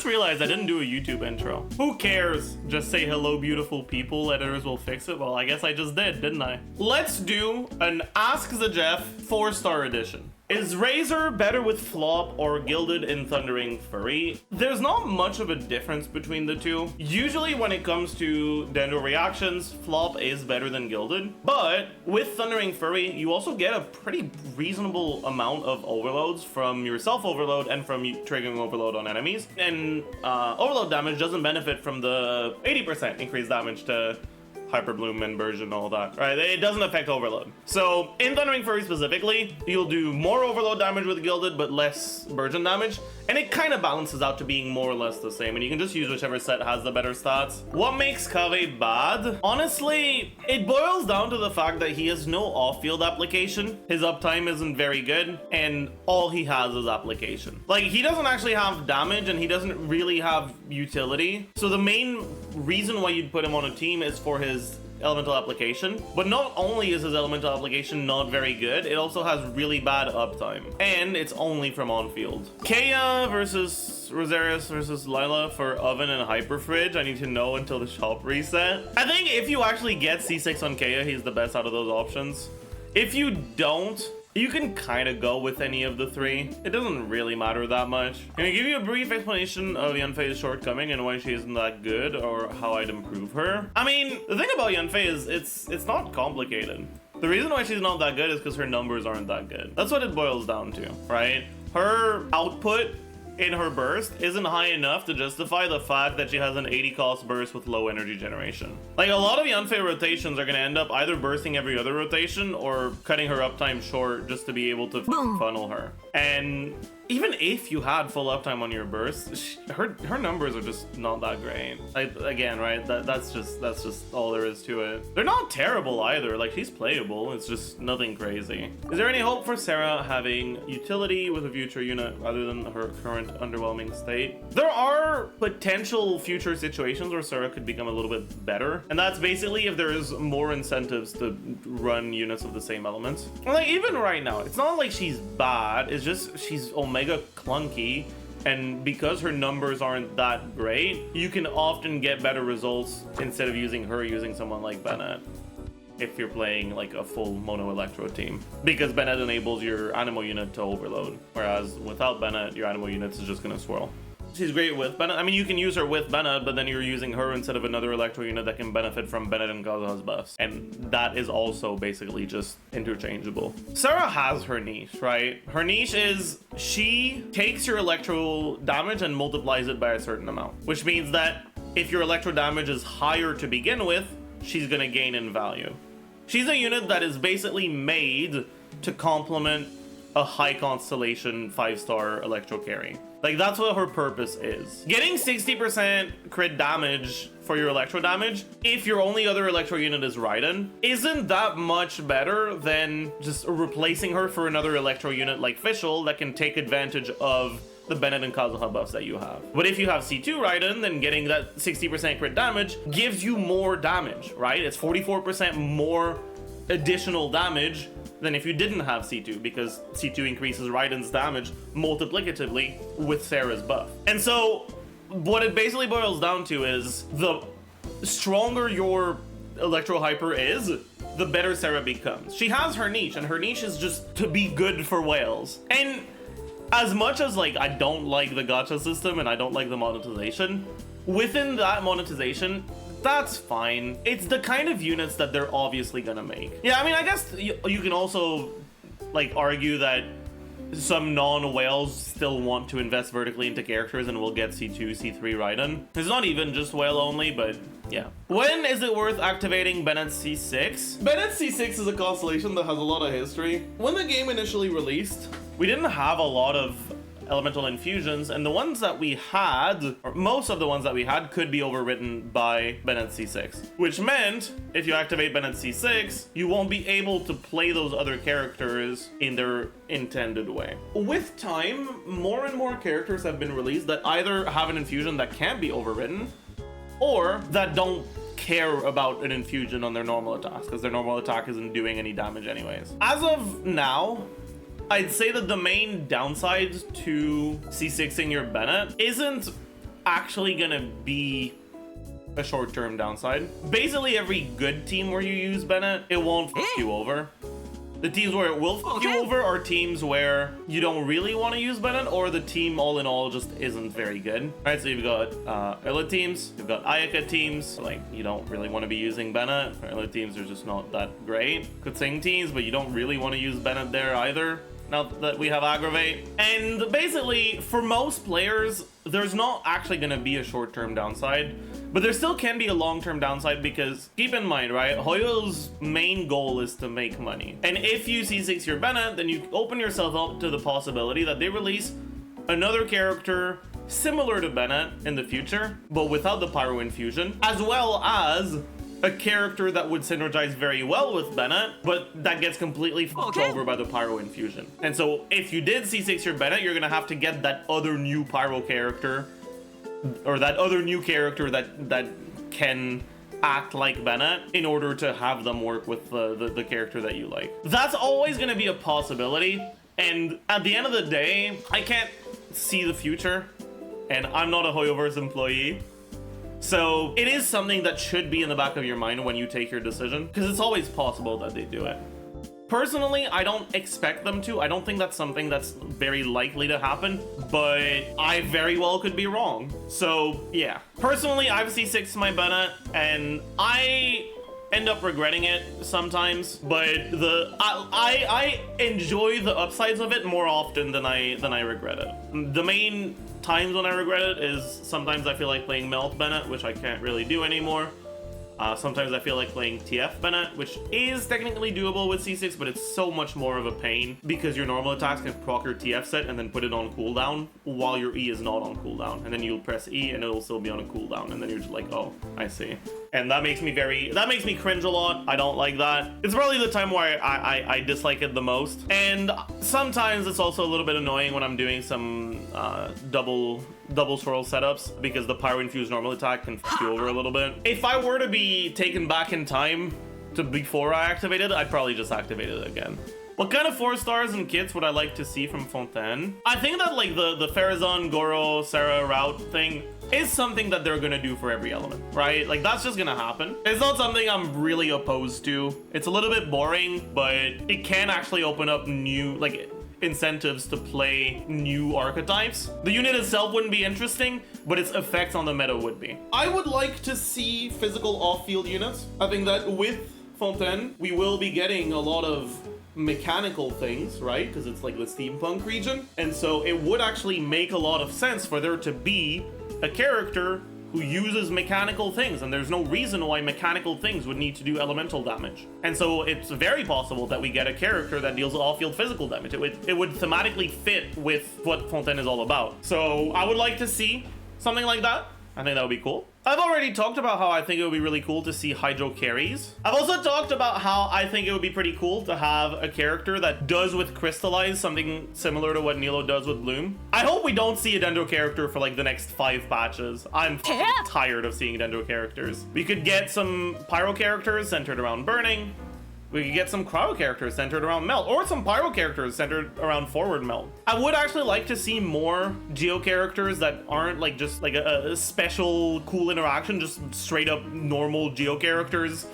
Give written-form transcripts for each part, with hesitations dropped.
realized I didn't do a YouTube intro. Who cares? Just say hello, beautiful people. Editors will fix it. Well, I guess I just did, didn't I? Let's do an Ask Zajef 4-star edition. Is Razor better with Flop or Gilded in Thundering Furry? There's not much of a difference between the two. Usually when it comes to DENDRO reactions, Flop is better than Gilded. But with Thundering Furry, you also get a pretty reasonable amount of overloads from your self-overload and from triggering overload on enemies. And overload damage doesn't benefit from the 80% increased damage to Hyper Bloom and Burst and all that, right? It doesn't affect overload. So in Thundering Furry specifically, you'll do more overload damage with Gilded, but less Burgeon damage. And it kind of balances out to being more or less the same. And you can just use whichever set has the better stats. What makes Kaveh bad? Honestly, it boils down to the fact that he has no off-field application. His uptime isn't very good. And all he has is application. Like, he doesn't actually have damage and he doesn't really have utility. So the main reason why you'd put him on a team is for his elemental application. But not only is his elemental application not very good, it also has really bad uptime. And it's only from on-field. Kaeya versus Rosaria versus Layla for Oven and Hyperfridge. I need to know until the shop reset. I think if you actually get C6 on Kaeya, he's the best out of those options. If you don't, you can kind of go with any of the three. It doesn't really matter that much. Can I give you a brief explanation of Yanfei's shortcoming and why she isn't that good, or how I'd improve her? I mean, the thing about Yanfei is it's not complicated. The reason why she's not that good is because her numbers aren't that good. That's what it boils down to, right? Her output in her burst isn't high enough to justify the fact that she has an 80 cost burst with low energy generation. Like, a lot of Yanfei rotations are going to end up either bursting every other rotation or cutting her uptime short just to be able to funnel her. And even if you had full uptime on your burst, her numbers are just not that great. Like, again, right? That's just all there is to it. They're not terrible either. Like, she's playable. It's just nothing crazy. Is there any hope for Sara having utility with a future unit rather than her current underwhelming state? There are potential future situations where Sara could become a little bit better, and that's basically if there is more incentives to run units of the same elements. Like, even right now, it's not like she's bad. It's just she's mega clunky, and because her numbers aren't that great, you can often get better results instead of using her using someone like Bennett if you're playing like a full mono electro team, because Bennett enables your animal unit to overload, whereas without Bennett your animal units is just gonna swirl. She's great with Bennett. I mean, you can use her with Bennett, but then you're using her instead of another electro unit that can benefit from Bennett and Kaveh's buffs. And that is also basically just interchangeable. Sara has her niche, right? Her niche is she takes your electro damage and multiplies it by a certain amount, which means that if your electro damage is higher to begin with, she's gonna gain in value. She's a unit that is basically made to complement a high constellation 5-star electro carry. Like, that's what her purpose is. Getting 60% crit damage for your electro damage, if your only other electro unit is Raiden, isn't that much better than just replacing her for another electro unit like Fischl that can take advantage of the Bennett and Kazuha buffs that you have. But if you have C2 Raiden, then getting that 60% crit damage gives you more damage, right? It's 44% more additional damage than if you didn't have C2, because C2 increases Raiden's damage multiplicatively with Sara's buff. And so what it basically boils down to is the stronger your Electro Hyper is, the better Sara becomes. She has her niche, and her niche is just to be good for whales. And as much as, like, I don't like the gacha system and I don't like the monetization, within that monetization, that's fine. It's the kind of units that they're obviously gonna make. Yeah, I mean, I guess you can also, like, argue that some non-whales still want to invest vertically into characters and will get C2, C3 Raiden. It's not even just whale only, but yeah. When is it worth activating Bennett C6? Bennett C6 is a constellation that has a lot of history. When the game initially released, we didn't have a lot of elemental infusions, and the ones that we had, or most of the ones that we had, could be overwritten by Bennett C6, which meant if you activate Bennett C6, you won't be able to play those other characters in their intended way. With time, more and more characters have been released that either have an infusion that can be overwritten, or that don't care about an infusion on their normal attacks, because their normal attack isn't doing any damage anyways. As of now, I'd say that the main downside to C6ing your Bennett isn't actually gonna be a short-term downside. Basically, every good team where you use Bennett, it won't fuck you over. The teams where it will fuck you over are teams where you don't really want to use Bennett, or the team all in all just isn't very good. Alright, so you've got Illa teams, you've got Ayaka teams, like you don't really want to be using Bennett. Illa teams are just not that great. Kutsing teams, but you don't really want to use Bennett there either, now that we have Aggravate. And basically, for most players, there's not actually going to be a short-term downside, but there still can be a long-term downside because keep in mind, right, Hoyo's main goal is to make money. And if you C6 your Bennett, then you open yourself up to the possibility that they release another character similar to Bennett in the future, but without the Pyro Infusion, as well as a character that would synergize very well with Bennett, but that gets completely fucked over by the Pyro Infusion. And so if you did C6 your Bennett, you're gonna have to get that other new Pyro character, or that other new character that can act like Bennett in order to have them work with the character that you like. That's always gonna be a possibility, and at the end of the day, I can't see the future, and I'm not a Hoyoverse employee. So it is something that should be in the back of your mind when you take your decision, because it's always possible that they do it. Personally, I don't expect them to. I don't think that's something that's very likely to happen, but I very well could be wrong. So yeah, personally, I've C6'd my Bennett, and I end up regretting it sometimes, but I enjoy the upsides of it more often than I regret it. The main times when I regret it is sometimes I feel like playing Melt Bennett, which I can't really do anymore. Sometimes I feel like playing TF Bennett, which is technically doable with C6, but it's so much more of a pain because your normal attacks can proc your TF set and then put it on cooldown while your E is not on cooldown. And then you'll press E and it'll still be on a cooldown. And then you're just like, oh, I see. And that makes me cringe a lot. I don't like that. It's probably the time where I dislike it the most. And sometimes it's also a little bit annoying when I'm doing some double swirl setups because the Pyro Infused normal attack can fuck you over a little bit. If I were to be taken back in time to before I activated it, I'd probably just activate it again. What kind of 4 stars and kits would I like to see from Fontaine? I think that like the Farazan, Goro, Sara route thing is something that they're gonna do for every element, right? Like that's just gonna happen. It's not something I'm really opposed to. It's a little bit boring, but it can actually open up new like incentives to play new archetypes. The unit itself wouldn't be interesting, but its effects on the meta would be. I would like to see physical off-field units. I think that with Fontaine, we will be getting a lot of mechanical things, right? Because it's like the steampunk region. And so it would actually make a lot of sense for there to be a character who uses mechanical things, and there's no reason why mechanical things would need to do elemental damage. And so it's very possible that we get a character that deals off-field physical damage. It would thematically fit with what Fontaine is all about. So I would like to see something like that. I think that would be cool. I've already talked about how I think it would be really cool to see Hydro carries. I've also talked about how I think it would be pretty cool to have a character that does with Crystallize something similar to what Nilou does with Bloom. I hope we don't see a Dendro character for like the next 5 patches. I'm tired of seeing Dendro characters. We could get some Pyro characters centered around Burning. We could get some Cryo characters centered around Melt, or some Pyro characters centered around Forward Melt. I would actually like to see more Geo characters that aren't like just like a special cool interaction, just straight up normal Geo characters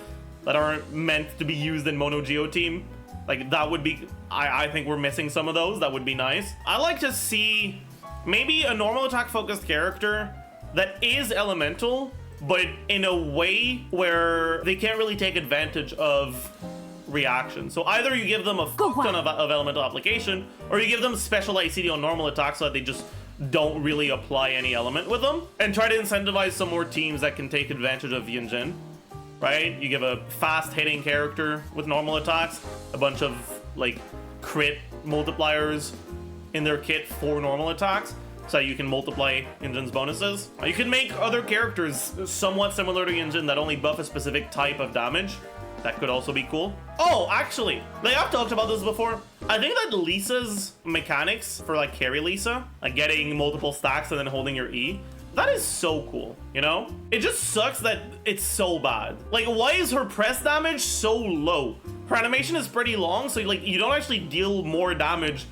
that aren't meant to be used in Mono Geo team. Like that would be, I think we're missing some of those. That would be nice. I like to see maybe a normal attack focused character that is elemental, but in a way where they can't really take advantage of reaction. So either you give them a fuck ton of elemental application, or you give them special ICD on normal attacks so that they just don't really apply any element with them, and try to incentivize some more teams that can take advantage of Yinjin, right? You give a fast hitting character with normal attacks, a bunch of like crit multipliers in their kit for normal attacks, so you can multiply Yinjin's bonuses. You can make other characters somewhat similar to Yinjin that only buff a specific type of damage. That could also be cool. Oh, actually, like I've talked about this before. I think that Lisa's mechanics for like carry Lisa, like getting multiple stacks and then holding your E, that is so cool, you know? It just sucks that it's so bad. Like, why is her press damage so low? Her animation is pretty long, so like you don't actually deal more damage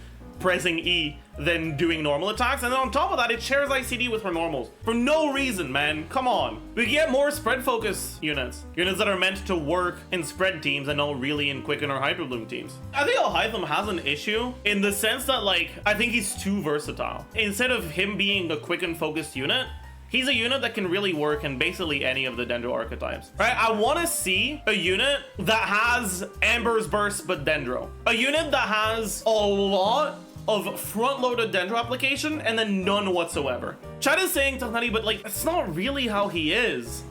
pressing E than doing normal attacks, and then on top of that, it shares ICD with her normals. For no reason, man. Come on. We get more spread focus units. Units that are meant to work in spread teams and not really in Quicken or Hyperbloom teams. I think Alhaitham has an issue in the sense that, like, I think he's too versatile. Instead of him being a Quicken focused unit, he's a unit that can really work in basically any of the Dendro archetypes, right? I want to see a unit that has Amber's Burst but Dendro. A unit that has a lot of front-loaded Dendro application and then none whatsoever. Chad is saying Tahnari, but like, that's not really how he is.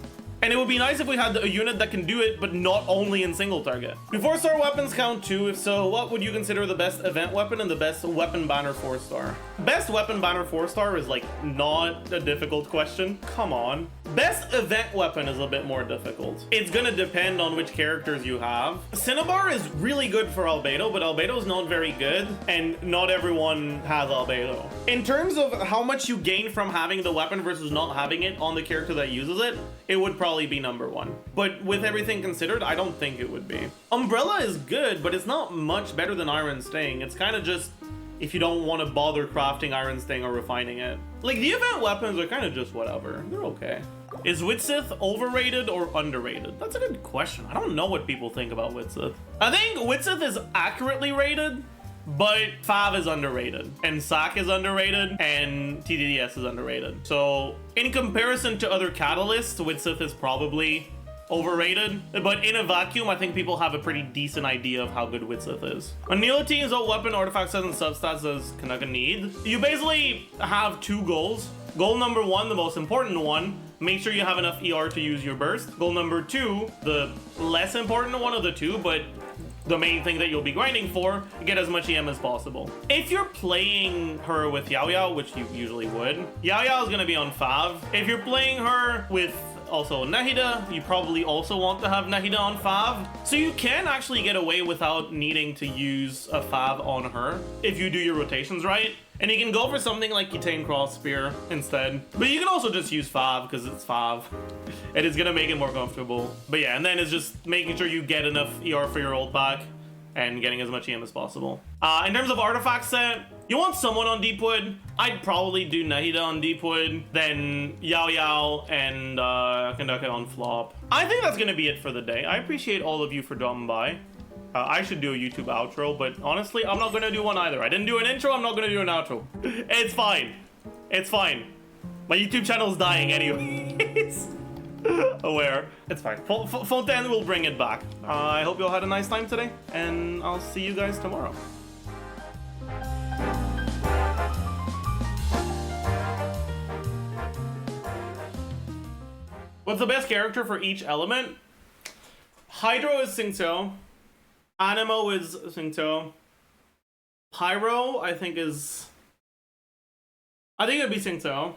And it would be nice if we had a unit that can do it, but not only in single target. Do 4-star weapons count too? If so, what would you consider the best event weapon and the best weapon banner 4-star? Best weapon banner 4-star is like not a difficult question. Come on. Best event weapon is a bit more difficult. It's gonna depend on which characters you have. Cinnabar is really good for Albedo, but Albedo is not very good, and not everyone has Albedo. In terms of how much you gain from having the weapon versus not having it on the character that uses it, it would probably be number one. But with everything considered, I don't think it would be. Umbrella is good, but it's not much better than Iron Sting. It's kind of just if you don't want to bother crafting Iron Sting or refining it. Like, the event weapons are kind of just whatever. They're okay. Is Widsth overrated or underrated? That's a good question. I don't know what people think about Widsth. I think Widsth is accurately rated, but Fav is underrated, and Sak is underrated, and TDDS is underrated. So in comparison to other catalysts, Widsth is probably overrated, but in a vacuum, I think people have a pretty decent idea of how good Widsth is. On Nilou teams, what weapon, artifact sets, and substats does Kanaka need? You basically have two goals. Goal number one, the most important one, make sure you have enough ER to use your burst. Goal number two, the less important one of the two, but the main thing that you'll be grinding for, get as much EM as possible. If you're playing her with Yao Yao, which you usually would, Yao Yao is going to be on Fav. If you're playing her with also Nahida, you probably also want to have Nahida on Fav. So you can actually get away without needing to use a Fav on her if you do your rotations right. And you can go for something like Kitane Cross Spear instead. But you can also just use Fav because it's Fav. And it's gonna make it more comfortable. But yeah, and then it's just making sure you get enough ER for your ult pack and getting as much EM as possible. In terms of artifact set, you want someone on Deepwood. I'd probably do Nahida on Deepwood, then Yao Yao and Kandaka on Flop. I think that's gonna be it for the day. I appreciate all of you for dropping by. I should do a YouTube outro, but honestly, I'm not gonna do one either. I didn't do an intro, I'm not gonna do an outro. It's fine. It's fine. My YouTube channel's dying anyways. Aware. It's fine. Fontaine will bring it back. I hope you all had a nice time today, and I'll see you guys tomorrow. What's the best character for each element? Hydro is Xingqiu. Animo is Xingqiu. Pyro, I think it'd be Xingqiu.